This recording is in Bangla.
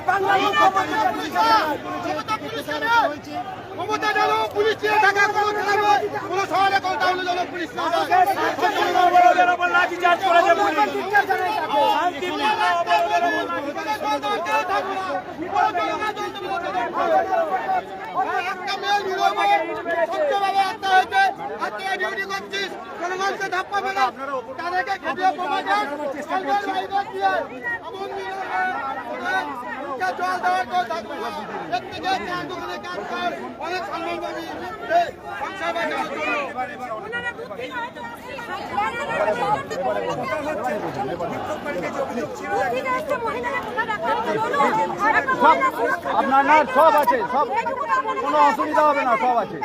বাংলার মমতা যেন পুলিশ দিয়ে থাকা কোনো শহরে কোনো যেন পুলিশ না লাঠিচার্জ করেছে একটা মেয়ে ডিউটি করছিস কোনো মানুষের ধাপ্পা পেল তাদেরকে খেপিয়ে জল দেওয়ার কেউ থাকবে না এর থেকে চার দোকানে কাজ কর অনেক সম্মান পাবি সংসার বাঁচানোর জন্য আপনার না সব আছে, সব কোনো অসুবিধা হবে না, সব আছে।